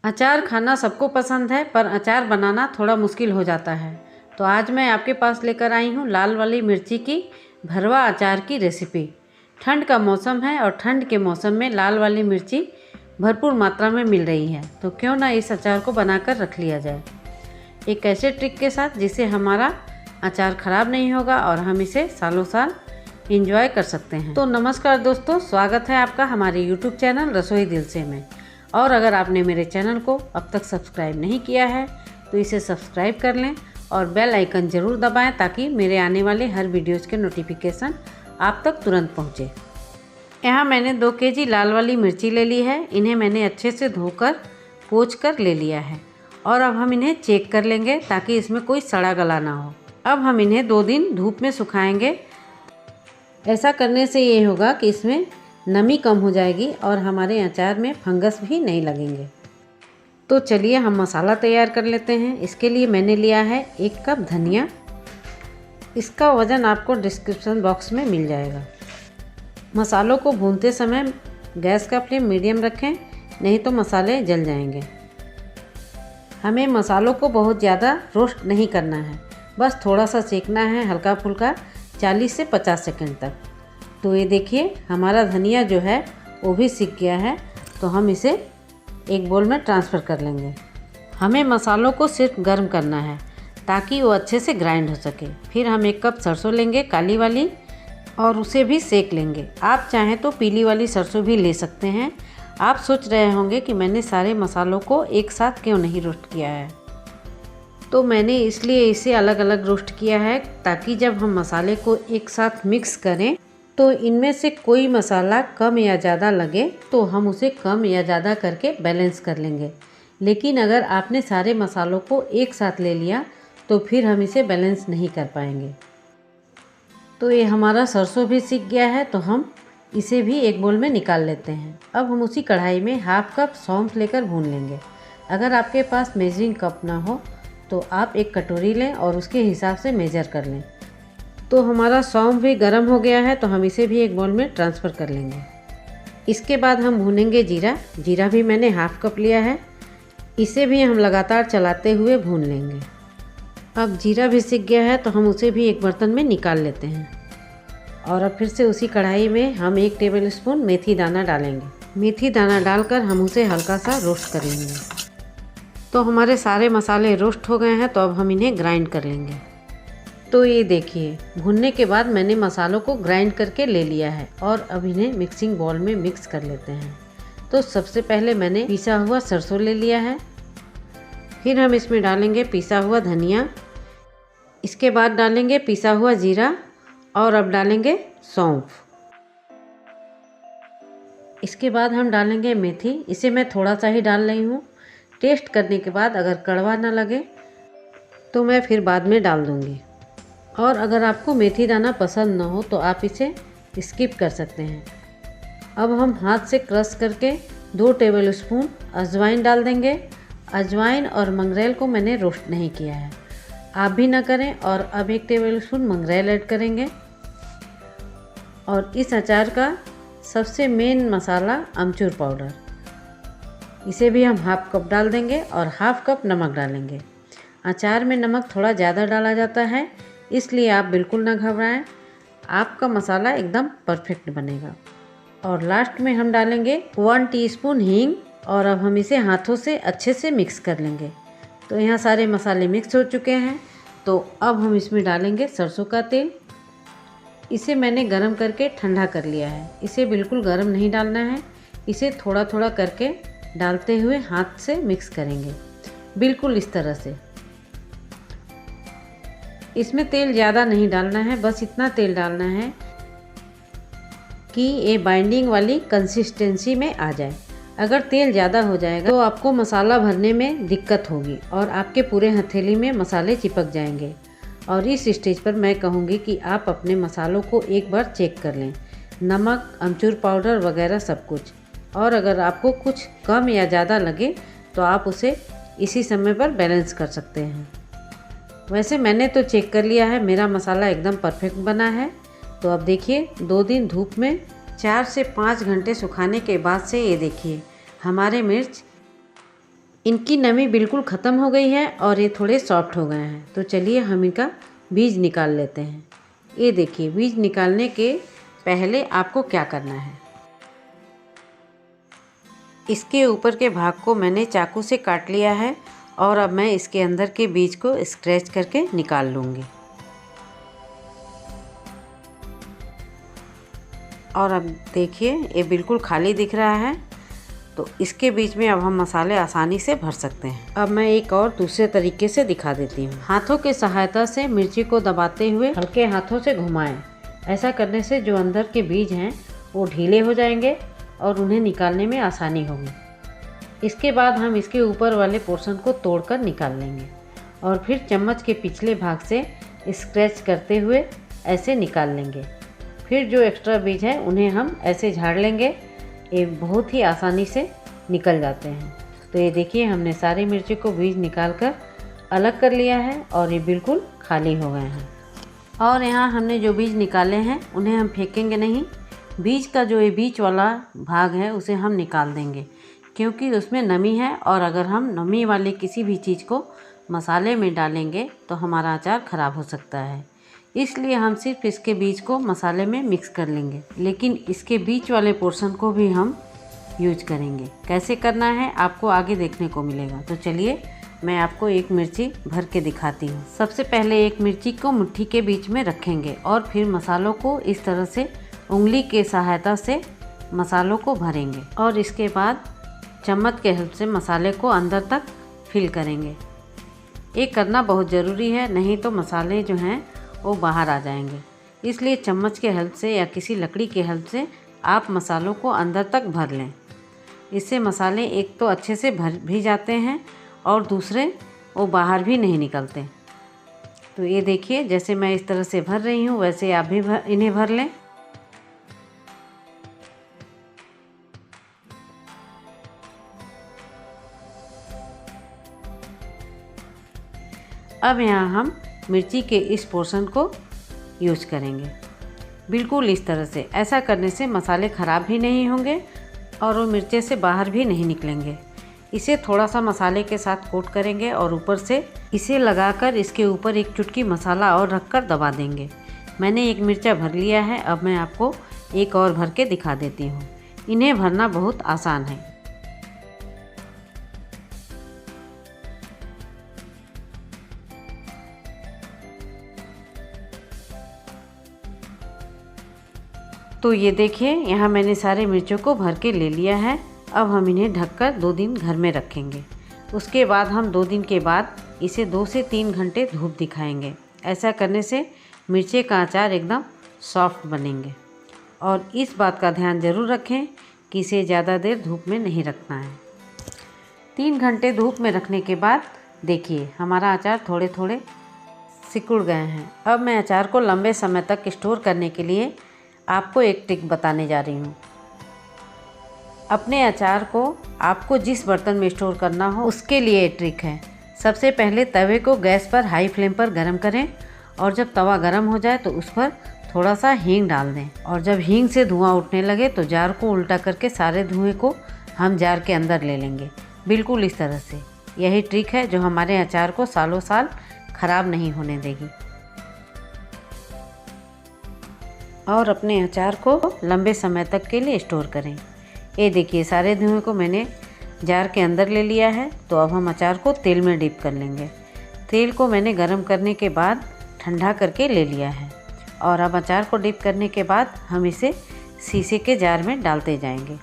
अचार खाना सबको पसंद है, पर अचार बनाना थोड़ा मुश्किल हो जाता है। तो आज मैं आपके पास लेकर आई हूँ लाल वाली मिर्ची की भरवा अचार की रेसिपी। ठंड का मौसम है और ठंड के मौसम में लाल वाली मिर्ची भरपूर मात्रा में मिल रही है, तो क्यों ना इस अचार को बनाकर रख लिया जाए एक ऐसे ट्रिक के साथ जिससे हमारा अचार ख़राब नहीं होगा और हम इसे सालों साल इंजॉय कर सकते हैं। तो नमस्कार दोस्तों, स्वागत है आपका हमारे YouTube चैनल रसोई दिल से में। और अगर आपने मेरे चैनल को अब तक सब्सक्राइब नहीं किया है तो इसे सब्सक्राइब कर लें और बेल आइकन ज़रूर दबाएं ताकि मेरे आने वाले हर वीडियोज़ के नोटिफिकेशन आप तक तुरंत पहुंचे। यहाँ मैंने 2 केजी लाल वाली मिर्ची ले ली है। इन्हें मैंने अच्छे से धोकर पोंछ कर ले लिया है और अब हम इन्हें चेक कर लेंगे ताकि इसमें कोई सड़ा गला ना हो। अब हम इन्हें 2 दिन धूप में सुखाएंगे। ऐसा करने से ये होगा कि इसमें नमी कम हो जाएगी और हमारे अचार में फंगस भी नहीं लगेंगे। तो चलिए हम मसाला तैयार कर लेते हैं। इसके लिए मैंने लिया है 1 कप धनिया। इसका वज़न आपको डिस्क्रिप्शन बॉक्स में मिल जाएगा। मसालों को भूनते समय गैस का फ्लेम मीडियम रखें, नहीं तो मसाले जल जाएंगे। हमें मसालों को बहुत ज़्यादा रोस्ट नहीं करना है, बस थोड़ा सा सेकना है हल्का फुल्का 40 से 50 सेकंड तक। तो ये देखिए हमारा धनिया जो है वो भी सीख गया है, तो हम इसे एक बोल में ट्रांसफ़र कर लेंगे। हमें मसालों को सिर्फ गर्म करना है ताकि वो अच्छे से ग्राइंड हो सके। फिर हम 1 कप सरसों लेंगे काली वाली और उसे भी सेक लेंगे। आप चाहें तो पीली वाली सरसों भी ले सकते हैं। आप सोच रहे होंगे कि मैंने सारे मसालों को एक साथ क्यों नहीं रोस्ट किया है, तो मैंने इसलिए इसे अलग अलग रोस्ट किया है ताकि जब हम मसाले को एक साथ मिक्स करें तो इनमें से कोई मसाला कम या ज़्यादा लगे तो हम उसे कम या ज़्यादा करके बैलेंस कर लेंगे। लेकिन अगर आपने सारे मसालों को एक साथ ले लिया तो फिर हम इसे बैलेंस नहीं कर पाएंगे। तो ये हमारा सरसों भी सीख गया है, तो हम इसे भी एक बोल में निकाल लेते हैं। अब हम उसी कढ़ाई में 1/2 कप सौंफ लेकर भून लेंगे। अगर आपके पास मेजरिंग कप ना हो तो आप एक कटोरी लें और उसके हिसाब से मेजर कर लें। तो हमारा सौंफ भी गर्म हो गया है, तो हम इसे भी एक बाउल में ट्रांसफ़र कर लेंगे। इसके बाद हम भूनेंगे जीरा। जीरा भी मैंने 1/2 कप लिया है। इसे भी हम लगातार चलाते हुए भून लेंगे। अब जीरा भी सिक गया है, तो हम उसे भी एक बर्तन में निकाल लेते हैं। और अब फिर से उसी कढ़ाई में हम 1 टेबल स्पून मेथी दाना डालेंगे। मेथी दाना डालकर हम उसे हल्का सा रोस्ट कर लेंगे। तो हमारे सारे मसाले रोस्ट हो गए हैं, तो अब हम इन्हें ग्राइंड कर लेंगे। तो ये देखिए भुनने के बाद मैंने मसालों को ग्राइंड करके ले लिया है और अब इन्हें मिक्सिंग बाउल में मिक्स कर लेते हैं। तो सबसे पहले मैंने पिसा हुआ सरसों ले लिया है। फिर हम इसमें डालेंगे पिसा हुआ धनिया। इसके बाद डालेंगे पिसा हुआ जीरा और अब डालेंगे सौंफ। इसके बाद हम डालेंगे मेथी। इसे मैं थोड़ा सा ही डाल रही हूँ। टेस्ट करने के बाद अगर कड़वा ना लगे तो मैं फिर बाद में डाल दूँगी। और अगर आपको मेथी दाना पसंद ना हो तो आप इसे स्किप कर सकते हैं। अब हम हाथ से क्रश करके 2 टेबल स्पून अजवाइन डाल देंगे। अजवाइन और मंगरेल को मैंने रोस्ट नहीं किया है, आप भी ना करें। और अब 1 टेबल स्पून मंगरेल ऐड करेंगे। और इस अचार का सबसे मेन मसाला अमचूर पाउडर, इसे भी हम 1/2 कप डाल देंगे और 1/2 कप नमक डालेंगे। अचार में नमक थोड़ा ज़्यादा डाला जाता है, इसलिए आप बिल्कुल ना घबराएं, आपका मसाला एकदम परफेक्ट बनेगा। और लास्ट में हम डालेंगे 1 टीस्पून हींग और अब हम इसे हाथों से अच्छे से मिक्स कर लेंगे। तो यहाँ सारे मसाले मिक्स हो चुके हैं, तो अब हम इसमें डालेंगे सरसों का तेल। इसे मैंने गरम करके ठंडा कर लिया है। इसे बिल्कुल गरम नहीं डालना है, इसे थोड़ा थोड़ा करके डालते हुए हाथ से मिक्स करेंगे, बिल्कुल इस तरह से। इसमें तेल ज़्यादा नहीं डालना है, बस इतना तेल डालना है कि ये बाइंडिंग वाली कंसिस्टेंसी में आ जाए। अगर तेल ज़्यादा हो जाएगा तो आपको मसाला भरने में दिक्कत होगी और आपके पूरे हथेली में मसाले चिपक जाएंगे। और इस स्टेज पर मैं कहूँगी कि आप अपने मसालों को एक बार चेक कर लें, नमक, अमचूर पाउडर वगैरह सब कुछ। और अगर आपको कुछ कम या ज़्यादा लगे तो आप उसे इसी समय पर बैलेंस कर सकते हैं। वैसे मैंने तो चेक कर लिया है, मेरा मसाला एकदम परफेक्ट बना है। तो अब देखिए 2 दिन धूप में 4 से 5 घंटे सुखाने के बाद से ये देखिए हमारे मिर्च इनकी नमी बिल्कुल ख़त्म हो गई है और ये थोड़े सॉफ्ट हो गए हैं। तो चलिए हम इनका बीज निकाल लेते हैं। ये देखिए, बीज निकालने के पहले आपको क्या करना है, इसके ऊपर के भाग को मैंने चाकू से काट लिया है और अब मैं इसके अंदर के बीज को स्क्रैच करके निकाल लूँगी। और अब देखिए, ये बिल्कुल खाली दिख रहा है, तो इसके बीच में अब हम मसाले आसानी से भर सकते हैं। अब मैं एक और दूसरे तरीके से दिखा देती हूँ। हाथों की सहायता से मिर्ची को दबाते हुए हल्के हाथों से घुमाएं। ऐसा करने से जो अंदर के बीज हैं वो ढीले हो जाएंगे और उन्हें निकालने में आसानी होगी। इसके बाद हम इसके ऊपर वाले पोर्शन को तोड़कर निकाल लेंगे और फिर चम्मच के पिछले भाग से स्क्रैच करते हुए ऐसे निकाल लेंगे। फिर जो एक्स्ट्रा बीज है उन्हें हम ऐसे झाड़ लेंगे। ये बहुत ही आसानी से निकल जाते हैं। तो ये देखिए, हमने सारी मिर्ची को बीज निकालकर अलग कर लिया है और ये बिल्कुल खाली हो गए हैं। और यहाँ हमने जो बीज निकाले हैं उन्हें हम फेंकेंगे नहीं। बीज का जो ये बीच वाला भाग है उसे हम निकाल देंगे, क्योंकि उसमें नमी है और अगर हम नमी वाले किसी भी चीज़ को मसाले में डालेंगे तो हमारा अचार ख़राब हो सकता है। इसलिए हम सिर्फ इसके बीज को मसाले में मिक्स कर लेंगे, लेकिन इसके बीच वाले पोर्शन को भी हम यूज करेंगे। कैसे करना है आपको आगे देखने को मिलेगा। तो चलिए मैं आपको एक मिर्ची भर के दिखाती हूँ। सबसे पहले एक मिर्ची को मुट्ठी के बीच में रखेंगे और फिर मसालों को इस तरह से उंगली के सहायता से मसालों को भरेंगे और इसके बाद चम्मच के हेल्प से मसाले को अंदर तक फिल करेंगे। ये करना बहुत ज़रूरी है, नहीं तो मसाले जो हैं वो बाहर आ जाएंगे। इसलिए चम्मच के हेल्प से या किसी लकड़ी के हेल्प से आप मसालों को अंदर तक भर लें। इससे मसाले एक तो अच्छे से भर भी जाते हैं और दूसरे वो बाहर भी नहीं निकलते। तो ये देखिए, जैसे मैं इस तरह से भर रही हूँ वैसे आप भी इन्हें भर लें। अब यहाँ हम मिर्ची के इस पोर्शन को यूज करेंगे, बिल्कुल इस तरह से। ऐसा करने से मसाले ख़राब भी नहीं होंगे और वो मिर्चे से बाहर भी नहीं निकलेंगे। इसे थोड़ा सा मसाले के साथ कोट करेंगे और ऊपर से इसे लगाकर इसके ऊपर एक चुटकी मसाला और रखकर दबा देंगे। मैंने एक मिर्चा भर लिया है, अब मैं आपको एक और भर के दिखा देती हूँ। इन्हें भरना बहुत आसान है। तो ये देखिए, यहाँ मैंने सारे मिर्चों को भर के ले लिया है। अब हम इन्हें ढककर 2 दिन घर में रखेंगे। उसके बाद हम 2 दिन के बाद इसे 2 से 3 घंटे धूप दिखाएंगे। ऐसा करने से मिर्चे का अचार एकदम सॉफ्ट बनेंगे। और इस बात का ध्यान ज़रूर रखें कि इसे ज़्यादा देर धूप में नहीं रखना है। 3 घंटे धूप में रखने के बाद देखिए, हमारा अचार थोड़े थोड़े सिकुड़ गए हैं। अब मैं अचार को लंबे समय तक स्टोर करने के लिए आपको एक ट्रिक बताने जा रही हूँ। अपने अचार को आपको जिस बर्तन में स्टोर करना हो उसके लिए ट्रिक है। सबसे पहले तवे को गैस पर हाई फ्लेम पर गरम करें और जब तवा गरम हो जाए तो उस पर थोड़ा सा हींग डाल दें और जब हींग से धुआं उठने लगे तो जार को उल्टा करके सारे धुएं को हम जार के अंदर ले लेंगे, बिल्कुल इस तरह से। यही ट्रिक है जो हमारे अचार को सालों साल ख़राब नहीं होने देगी और अपने अचार को लंबे समय तक के लिए स्टोर करें। ये देखिए, सारे धुएं को मैंने जार के अंदर ले लिया है। तो अब हम अचार को तेल में डिप कर लेंगे। तेल को मैंने गरम करने के बाद ठंडा करके ले लिया है और अब अचार को डिप करने के बाद हम इसे शीशे के जार में डालते जाएंगे।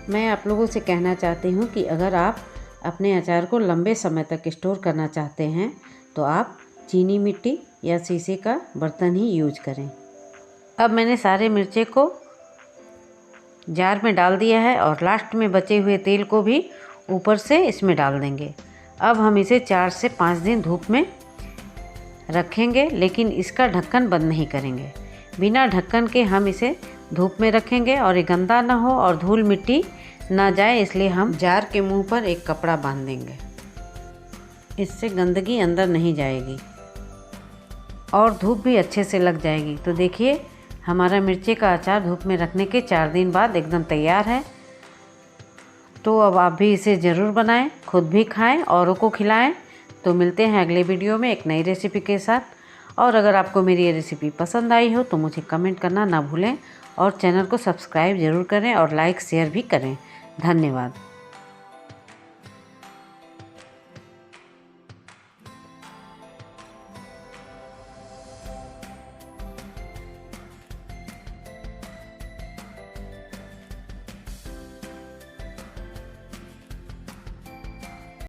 मैं आप लोगों से कहना चाहती हूँ कि अगर आप अपने अचार को लंबे समय तक स्टोर करना चाहते हैं तो आप चीनी मिट्टी या शीशे का बर्तन ही यूज करें। अब मैंने सारे मिर्चे को जार में डाल दिया है और लास्ट में बचे हुए तेल को भी ऊपर से इसमें डाल देंगे। अब हम इसे 4 से 5 दिन धूप में रखेंगे, लेकिन इसका ढक्कन बंद नहीं करेंगे। बिना ढक्कन के हम इसे धूप में रखेंगे और ये गंदा ना हो और धूल मिट्टी ना जाए, इसलिए हम जार के मुंह पर एक कपड़ा बांध देंगे। इससे गंदगी अंदर नहीं जाएगी और धूप भी अच्छे से लग जाएगी। तो देखिए, हमारा मिर्ची का अचार धूप में रखने के 4 दिन बाद एकदम तैयार है। तो अब आप भी इसे ज़रूर बनाएं, खुद भी खाएं, औरों को खिलाएं। तो मिलते हैं अगले वीडियो में एक नई रेसिपी के साथ। और अगर आपको मेरी ये रेसिपी पसंद आई हो तो मुझे कमेंट करना ना भूलें और चैनल को सब्सक्राइब ज़रूर करें और लाइक शेयर भी करें। धन्यवाद।